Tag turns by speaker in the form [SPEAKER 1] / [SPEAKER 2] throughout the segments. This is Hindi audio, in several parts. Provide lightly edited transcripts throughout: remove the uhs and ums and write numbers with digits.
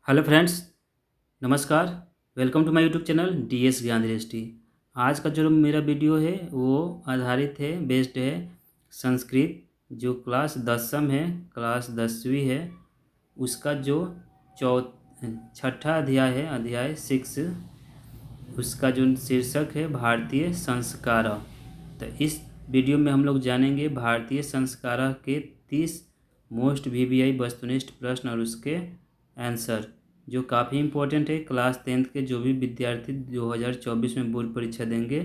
[SPEAKER 1] हेलो फ्रेंड्स, नमस्कार। Welcome to my YouTube channel DS Gyan दृष्टि। आज का जो मेरा वीडियो है वो आधारित है, बेस्ड है संस्कृत, जो क्लास 10वीं है, क्लास 10वीं है, उसका जो चौ छठा अध्याय है, अध्याय 6, उसका जो शीर्षक है भारतीय संस्कार। तो इस वीडियो में हम लोग जानेंगे भारतीय संस्कार के 30 मोस्ट VVI वस्तुनिष्ठ प्रश्न और उसके आंसर, जो काफ़ी इम्पोर्टेंट है। क्लास 10th के जो भी विद्यार्थी 2024 में बोर्ड परीक्षा देंगे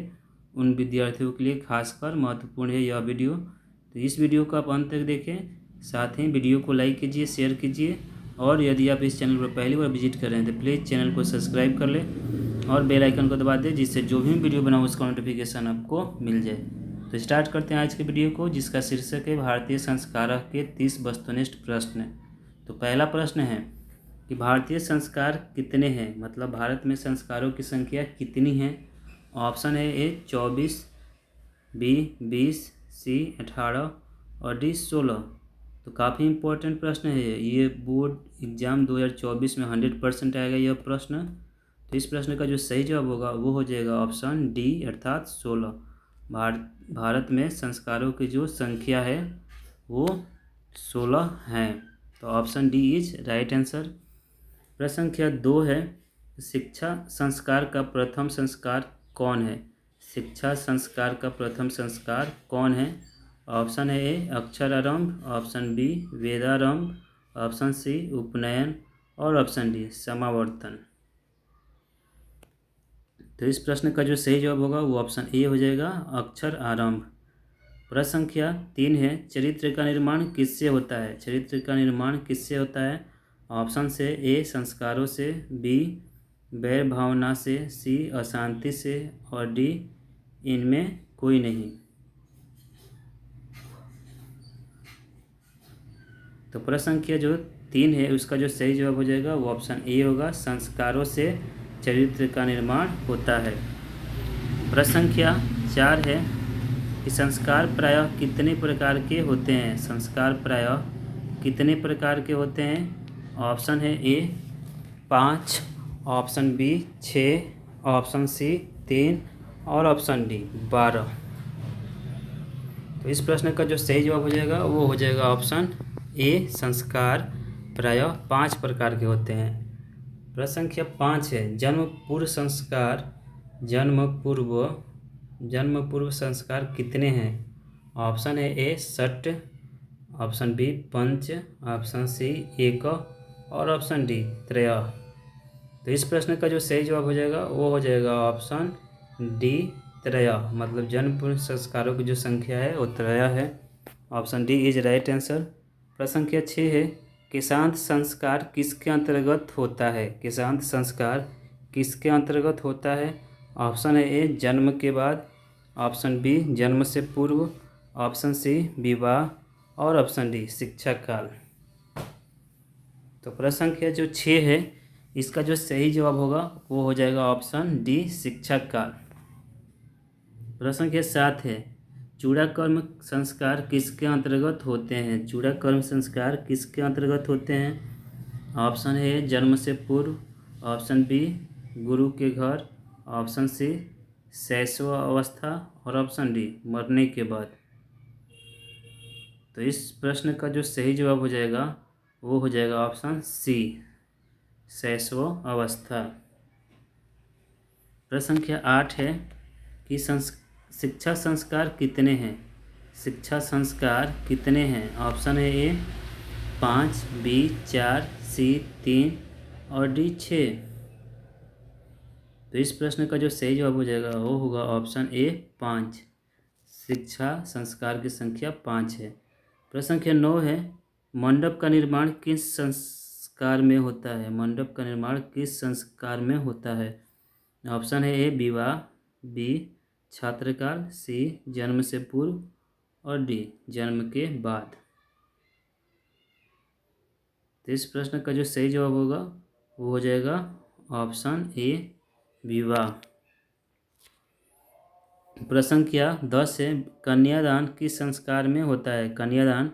[SPEAKER 1] उन विद्यार्थियों के लिए खासकर महत्वपूर्ण है यह वीडियो। तो इस वीडियो को आप अंत तक देखें, साथ ही वीडियो को लाइक कीजिए, शेयर कीजिए, और यदि आप इस चैनल पर पहली बार विजिट कर रहे हैं तो प्लीज़ चैनल को सब्सक्राइब कर लें और बेल आइकन को दबा दें, जिससे जो भी वीडियो बनाऊँ उसका नोटिफिकेशन आपको मिल जाए। तो स्टार्ट करते हैं आज के वीडियो को, जिसका शीर्षक है भारतीय संस्कार के 30 वस्तुनिष्ठ प्रश्न। तो पहला प्रश्न है कि भारतीय संस्कार कितने हैं, मतलब भारत में संस्कारों की संख्या कितनी है। ऑप्शन है ए 24, बी 20, सी 18 और डी 16। तो काफ़ी इम्पोर्टेंट प्रश्न है ये बोर्ड एग्जाम 2024 में 100% आएगा यह प्रश्न। तो इस प्रश्न का जो सही जवाब होगा वो हो जाएगा ऑप्शन डी, अर्थात 16। भारत में संस्कारों की जो संख्या है वो 16 हैं। तो option D is right answer. प्रश्न संख्या 2 है, शिक्षा संस्कार का प्रथम संस्कार कौन है। शिक्षा संस्कार का प्रथम संस्कार कौन है। ऑप्शन है ए अक्षर आरंभ, ऑप्शन बी वेदारंभ, ऑप्शन सी उपनयन और ऑप्शन डी समावर्तन। तो इस प्रश्न का जो सही जवाब होगा वो ऑप्शन ए हो जाएगा, अक्षर आरंभ। प्रश्न संख्या 3 है, चरित्र का निर्माण किससे होता है। चरित्र का निर्माण किससे होता है। ऑप्शन से ए संस्कारों से, बी वैर भावना से, सी अशांति से और डी इनमें कोई नहीं। तो प्रश्न संख्या जो 3 है उसका जो सही जवाब हो जाएगा वो ऑप्शन ए होगा, संस्कारों से चरित्र का निर्माण होता है। प्रश्न संख्या 4 है कि संस्कार प्रायः कितने प्रकार के होते हैं। संस्कार प्रायः कितने प्रकार के होते हैं। ऑप्शन है ए 5, ऑप्शन बी 6, ऑप्शन सी 3 और ऑप्शन डी 12। तो इस प्रश्न का जो सही जवाब हो जाएगा वो हो जाएगा ऑप्शन ए, संस्कार प्रायः 5 प्रकार के होते हैं। प्रश्न संख्या 5 है, जन्म पूर्व संस्कार, जन्म पूर्व संस्कार कितने हैं। ऑप्शन है ए 6, ऑप्शन बी 5, ऑप्शन सी 1 और ऑप्शन डी 13। तो इस प्रश्न का जो सही जवाब हो जाएगा वो हो जाएगा ऑप्शन डी 13, मतलब जन्म पूर्व संस्कारों की जो संख्या है वो 13 है। Option D is right answer. प्रश्न संख्या 6 है, केशांत संस्कार किसके अंतर्गत होता है। केशांत संस्कार किसके अंतर्गत होता है। ऑप्शन है ए जन्म के बाद, ऑप्शन बी जन्म से पूर्व, ऑप्शन सी विवाह और ऑप्शन डी शिक्षा काल। तो प्रश्न संख्या जो 6 है इसका जो सही जवाब होगा वो हो जाएगा ऑप्शन डी शिक्षा काल। प्रश्न संख्या 7 है, चूड़ाकर्म संस्कार किसके अंतर्गत होते हैं। चूड़ाकर्म संस्कार किसके अंतर्गत होते हैं। ऑप्शन है जन्म से पूर्व, ऑप्शन बी गुरु के घर, ऑप्शन सी शैशव अवस्था और ऑप्शन डी मरने के बाद। तो इस प्रश्न का जो सही जवाब हो जाएगा वो हो जाएगा ऑप्शन सी, शैशव अवस्था। प्रश्न संख्या 8 है कि शिक्षा संस्कार कितने हैं। शिक्षा संस्कार कितने हैं। ऑप्शन है ए 5, बी 4, सी 3 और डी 6। तो इस प्रश्न का जो सही जवाब हो जाएगा वो होगा ऑप्शन ए 5, शिक्षा संस्कार की संख्या 5 है। प्रश्न संख्या 9 है, मंडप का निर्माण किस संस्कार में होता है। मंडप का निर्माण किस संस्कार में होता है। ऑप्शन है ए विवाह, बी छात्रकाल, सी जन्म से पूर्व और डी जन्म के बाद। तो इस प्रश्न का जो सही जवाब होगा वो हो जाएगा ऑप्शन ए विवाह। प्रश्न संख्या 10 है, कन्यादान किस संस्कार में होता है। कन्यादान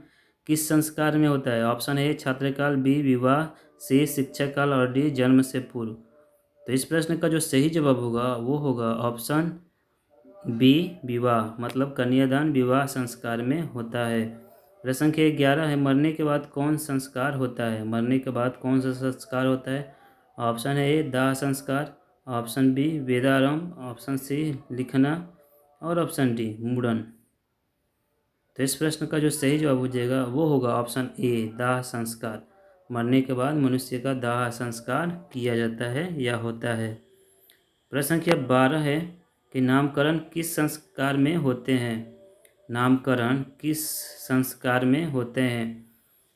[SPEAKER 1] किस संस्कार में होता है। ऑप्शन ए छात्रकाल, बी विवाह, सी शिक्षा काल और डी जन्म से पूर्व। तो इस प्रश्न का जो सही जवाब होगा वो होगा ऑप्शन बी विवाह, मतलब कन्यादान विवाह संस्कार में होता है। प्रश्न संख्या 11 है, मरने के बाद कौन संस्कार होता है? मरने के बाद कौन सा संस्कार होता है? ऑप्शन है ए दाह संस्कार, ऑप्शन बी वेदारंभ, ऑप्शन सी लिखना और ऑप्शन डी मुंडन। तो इस प्रश्न का जो सही जवाब हो जाएगा वो होगा ऑप्शन ए दाह संस्कार। मरने के बाद मनुष्य का दाह संस्कार किया जाता है या होता है। प्रश्न संख्या 12 है कि नामकरण किस संस्कार में होते हैं? नामकरण किस संस्कार में होते हैं?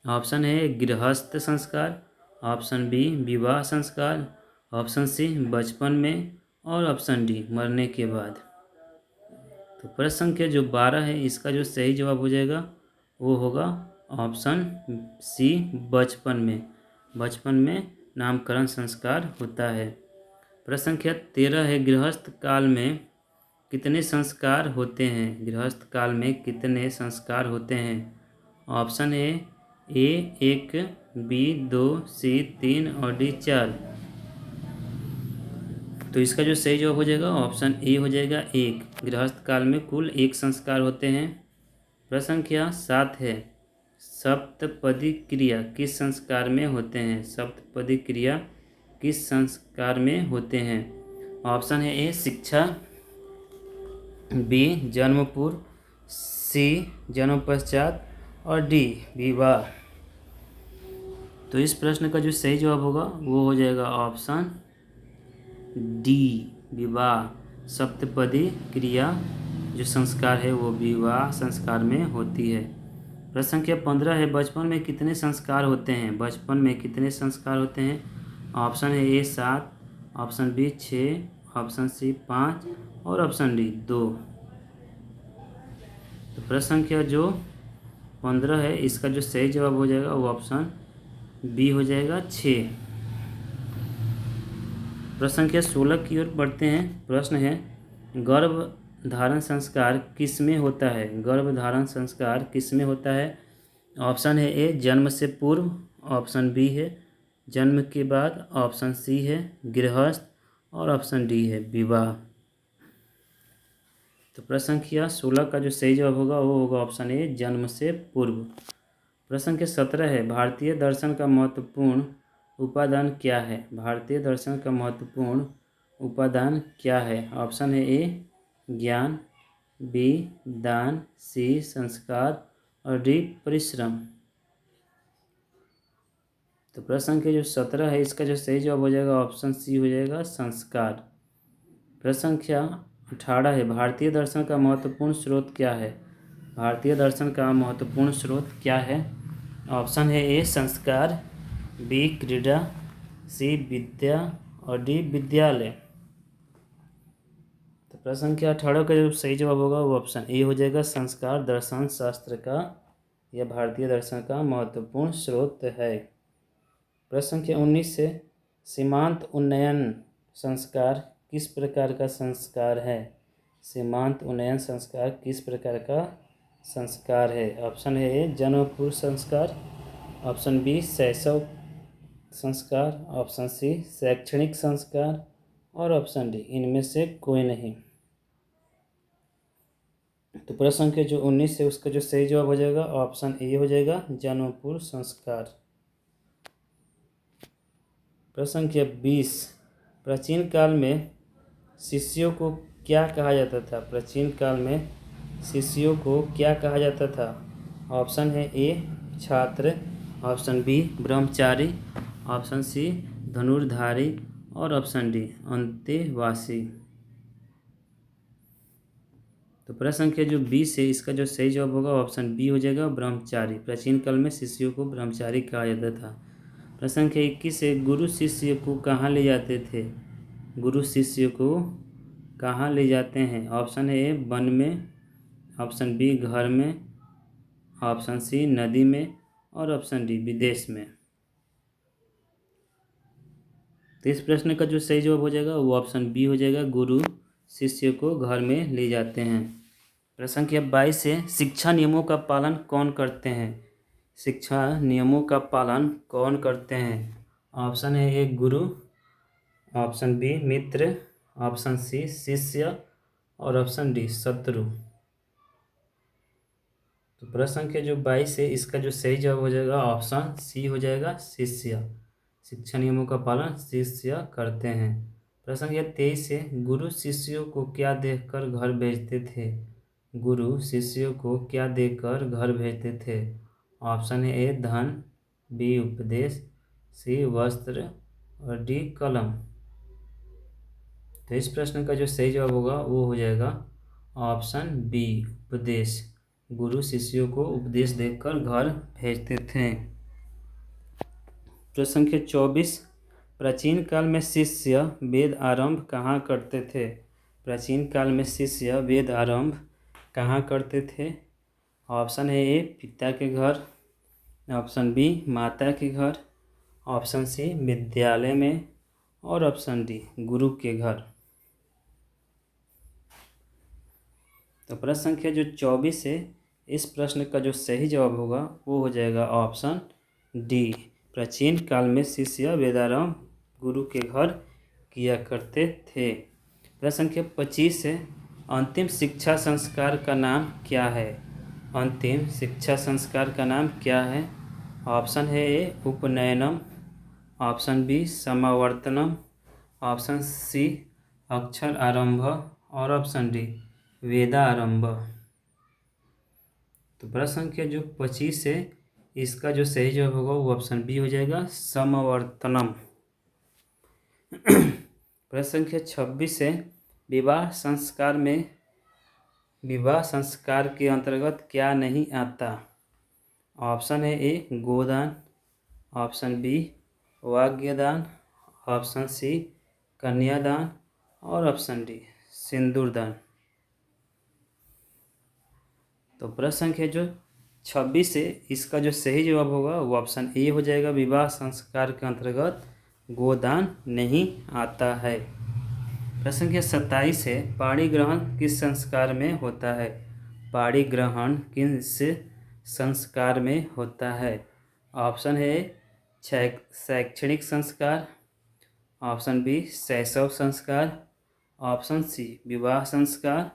[SPEAKER 1] ऑप्शन है गृहस्थ संस्कार, ऑप्शन बी विवाह संस्कार, ऑप्शन सी बचपन में और ऑप्शन डी मरने के बाद। तो प्रश्न संख्या जो 12 है इसका जो सही जवाब हो जाएगा वो होगा ऑप्शन सी बचपन में। बचपन में नामकरण संस्कार होता है। प्रश्न संख्या 13 है, गृहस्थ काल में कितने संस्कार होते हैं? गृहस्थ काल में कितने संस्कार होते हैं? ऑप्शन ए 1, बी 2, सी 3 और डी 4। तो इसका जो सही जवाब हो जाएगा ऑप्शन ए हो जाएगा 1। गृहस्थ काल में कुल 1 संस्कार होते हैं। प्रश्न संख्या 7 है, सप्तपदी क्रिया किस संस्कार में होते हैं? सप्तपदी क्रिया किस संस्कार में होते हैं? ऑप्शन है ए शिक्षा, बी जन्म पूर्व, सी जन्म पश्चात और डी विवाह। तो इस प्रश्न का जो सही जवाब होगा वो हो जाएगा ऑप्शन डी विवाह। सप्तपदी क्रिया जो संस्कार है वो विवाह संस्कार में होती है। प्रश्न संख्या 15 है, बचपन में कितने संस्कार होते हैं? बचपन में कितने संस्कार होते हैं? ऑप्शन है ए 7, ऑप्शन बी 6, ऑप्शन सी 5 और ऑप्शन डी 2। तो प्रश्न संख्या जो 15 है इसका जो सही जवाब हो जाएगा वो ऑप्शन बी हो जाएगा 6। प्रश्न संख्या 16 की ओर बढ़ते हैं। प्रश्न है, गर्भ धारण संस्कार किस में होता है? गर्भ धारण संस्कार किस में होता है? ऑप्शन है ए जन्म से पूर्व, ऑप्शन बी है जन्म के बाद, ऑप्शन सी है गृहस्थ और ऑप्शन डी है विवाह। तो प्रश्न संख्या 16 का जो सही जवाब होगा वो होगा ऑप्शन ए जन्म से पूर्व। प्रश्न संख्या 17 है, भारतीय दर्शन का महत्वपूर्ण उपादान क्या है? भारतीय दर्शन का महत्वपूर्ण उपादान क्या है? ऑप्शन है ए ज्ञान, बी दान, सी संस्कार और डी परिश्रम। तो प्रश्न संख्या जो 17 है इसका जो सही जवाब हो जाएगा ऑप्शन सी हो जाएगा संस्कार। प्रश्न संख्या 18 है, भारतीय दर्शन का महत्वपूर्ण स्रोत क्या है? भारतीय दर्शन का महत्वपूर्ण स्रोत क्या है? ऑप्शन है ए संस्कार, बी क्रीड़ा, सी विद्या और डी विद्यालय। तो प्रश्न संख्या 18 का जो सही जवाब होगा वो ऑप्शन ए हो जाएगा संस्कार दर्शन शास्त्र का या भारतीय दर्शन का महत्वपूर्ण स्रोत है। प्रश्न संख्या 19 से, सीमांत उन्नयन संस्कार किस प्रकार का संस्कार है? सीमांत उन्नयन संस्कार किस प्रकार का संस्कार है? ऑप्शन है ए जन्म पूर्व संस्कार, ऑप्शन बी शैशव संस्कार, ऑप्शन सी शैक्षणिक संस्कार और ऑप्शन डी इनमें से कोई नहीं। तो प्रश्न संख्या जो 19 है उसका जो सही जवाब हो जाएगा ऑप्शन ए हो जाएगा जन्म पूर्व संस्कार। प्रश्न संख्या 20, प्राचीन काल में शिष्यों को क्या कहा जाता था? प्राचीन काल में शिष्यों को क्या कहा जाता था? ऑप्शन है ए छात्र, ऑप्शन बी ब्रह्मचारी, ऑप्शन सी धनुर्धारी और ऑप्शन डी अंतेवासी। तो प्रश्न संख्या जो 20 है इसका जो सही जवाब होगा ऑप्शन बी हो जाएगा ब्रह्मचारी। प्राचीन काल में शिष्यों को ब्रह्मचारी कहा जाता था। प्रश्न संख्या 21 है, गुरु शिष्य को कहाँ ले जाते थे? गुरु शिष्य को कहाँ ले जाते हैं? ऑप्शन है ए वन में, ऑप्शन बी घर में, ऑप्शन सी नदी में और ऑप्शन डी विदेश में। तो इस प्रश्न का जो सही जवाब हो जाएगा वो ऑप्शन बी हो जाएगा गुरु शिष्य को घर में ले जाते हैं। प्रश्न संख्या 22 है, शिक्षा नियमों का पालन कौन करते हैं? शिक्षा नियमों का पालन कौन करते हैं? ऑप्शन है ए गुरु, ऑप्शन बी मित्र, ऑप्शन सी शिष्य और ऑप्शन डी शत्रु। तो प्रश्न संख्या जो 22 है इसका जो सही जवाब हो जाएगा ऑप्शन सी हो जाएगा शिष्य। शिक्षा नियमों का पालन शिष्य करते हैं। प्रश्न संख्या 23 है गुरु शिष्यों को क्या देकर घर भेजते थे। गुरु शिष्यों को क्या देकर घर भेजते थे। ऑप्शन है ए धन, बी उपदेश, सी वस्त्र और डी कलम। तो इस प्रश्न का जो सही जवाब होगा वो हो जाएगा ऑप्शन बी उपदेश। गुरु शिष्यों को उपदेश देकर घर भेजते थे। प्रश्न संख्या 24, प्राचीन काल में शिष्य वेद आरंभ कहाँ करते थे। प्राचीन काल में शिष्य वेद आरंभ कहाँ करते थे। ऑप्शन है ए पिता के घर, ऑप्शन बी माता के घर, ऑप्शन सी विद्यालय में और ऑप्शन डी गुरु के घर। तो प्रश्न संख्या जो 24 है इस प्रश्न का जो सही जवाब होगा वो हो जाएगा ऑप्शन डी। प्राचीन काल में शिष्य वेदारंभ गुरु के घर किया करते थे। प्रश्न संख्या 25 है अंतिम शिक्षा संस्कार का नाम क्या है। अंतिम शिक्षा संस्कार का नाम क्या है। ऑप्शन है ए उपनयनम, ऑप्शन बी समावर्तनम, ऑप्शन सी अक्षर आरंभ और ऑप्शन डी वेदारंभ। तो प्रश्न संख्या जो 25 है इसका जो सही जवाब होगा वो ऑप्शन बी हो जाएगा समवर्तनम। प्रश्न संख्या 26 है विवाह संस्कार के अंतर्गत क्या नहीं आता। ऑप्शन है ए गोदान, ऑप्शन बी वाग्यदान, ऑप्शन सी कन्यादान और ऑप्शन डी सिंदूरदान। तो प्रश्न संख्या जो 26 है इसका जो सही जवाब होगा वो ऑप्शन ए हो जाएगा विवाह संस्कार के अंतर्गत गोदान नहीं आता है। प्रश्न संख्या 27 है पाणी ग्रहण किस संस्कार में होता है। पाणी ग्रहण किस संस्कार में होता है। ऑप्शन है शैक्षणिक संस्कार, ऑप्शन बी शैशव संस्कार, ऑप्शन सी विवाह संस्कार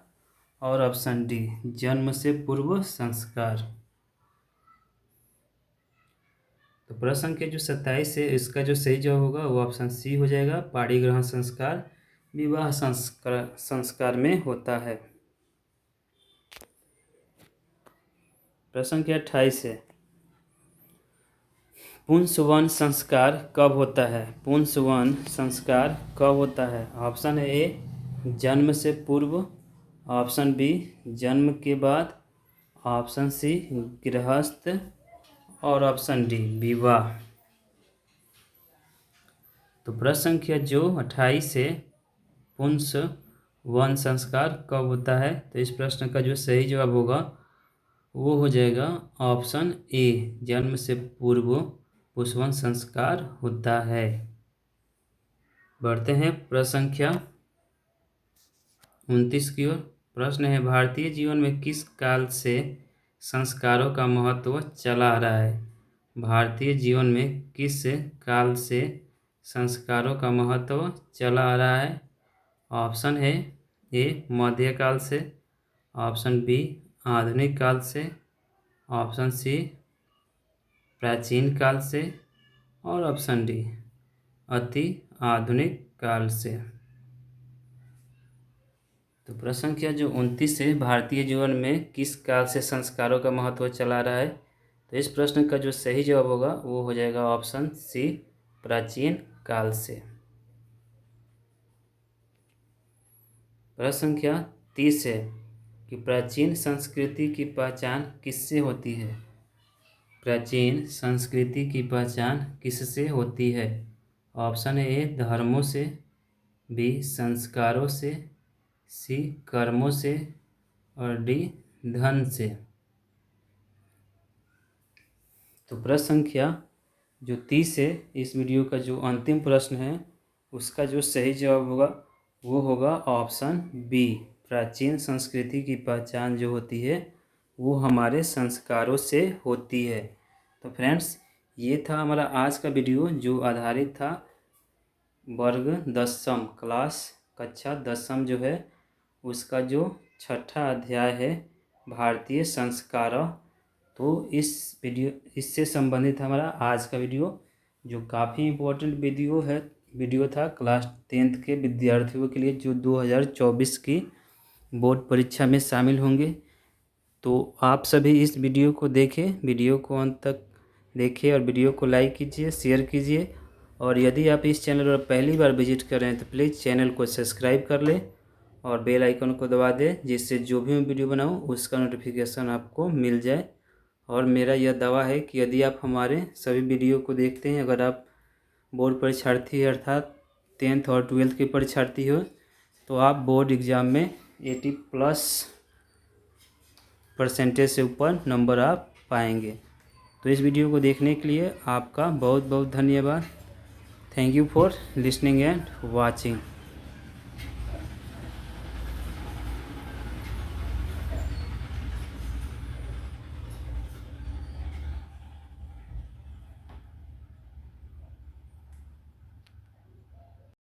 [SPEAKER 1] और ऑप्शन डी जन्म से पूर्व संस्कार। तो प्रश्न संख्या जो 27 है इसका जो सही जवाब होगा वो ऑप्शन सी हो जाएगा पाणी ग्रहण संस्कार विवाह संस्कार में होता है। प्रश्न संख्या 28 है पुंसवन संस्कार कब होता है। पुंसवन संस्कार कब होता है। ऑप्शन है ए जन्म से पूर्व, ऑप्शन बी जन्म के बाद, ऑप्शन सी गृहस्थ और ऑप्शन डी विवाह। तो प्रश्न संख्या जो 28 है पुंसवन संस्कार कब होता है। तो इस प्रश्न का जो सही जवाब होगा वो हो जाएगा ऑप्शन ए जन्म से पूर्व पुंसवन संस्कार होता है। बढ़ते हैं प्रश्न संख्या 29 की ओर। प्रश्न है भारतीय जीवन में किस काल से संस्कारों का महत्व चला आ रहा है। भारतीय जीवन में किस काल से संस्कारों का महत्व चला आ रहा है। ऑप्शन है ए मध्यकाल से, ऑप्शन बी आधुनिक काल से, ऑप्शन सी प्राचीन काल से और ऑप्शन डी अति आधुनिक काल से। तो प्रश्न संख्या जो 29 है भारतीय जीवन में किस काल से संस्कारों का महत्व चला रहा है। तो इस प्रश्न का जो सही जवाब होगा वो हो जाएगा ऑप्शन सी प्राचीन काल से। प्रश्न संख्या 30 है कि प्राचीन संस्कृति की पहचान किससे होती है। प्राचीन संस्कृति की पहचान किससे होती है। ऑप्शन है ए धर्मों से, बी संस्कारों से, सी कर्मों से और डी धन से। तो प्रश्न संख्या जो 30 है इस वीडियो का जो अंतिम प्रश्न है उसका जो सही जवाब होगा वो होगा ऑप्शन बी। प्राचीन संस्कृति की पहचान जो होती है वो हमारे संस्कारों से होती है। तो फ्रेंड्स ये था हमारा आज का वीडियो जो आधारित था वर्ग 10वीं क्लास कक्षा 10वीं जो है उसका जो छठा अध्याय है भारतीय संस्कार। तो इससे संबंधित हमारा आज का वीडियो जो काफ़ी इम्पोर्टेंट वीडियो था क्लास 10th के विद्यार्थियों के लिए जो 2024 की बोर्ड परीक्षा में शामिल होंगे। तो आप सभी इस वीडियो को देखें, वीडियो को अंत तक देखें और वीडियो को लाइक कीजिए, शेयर कीजिए। और यदि आप इस चैनल पर पहली बार विजिट कर रहे हैं तो प्लीज़ चैनल को सब्सक्राइब कर लें और बेल आइकन को दबा दें, जिससे जो भी मैं वीडियो बनाऊं उसका नोटिफिकेशन आपको मिल जाए। और मेरा यह दावा है कि यदि आप हमारे सभी वीडियो को देखते हैं, अगर आप बोर्ड परीक्षार्थी है अर्थात 10th और 12th के परीक्षार्थी हो, तो आप बोर्ड एग्ज़ाम में 80+ % से ऊपर नंबर आप पाएंगे। तो इस वीडियो को देखने के लिए आपका बहुत बहुत धन्यवाद। Thank you for listening and watching.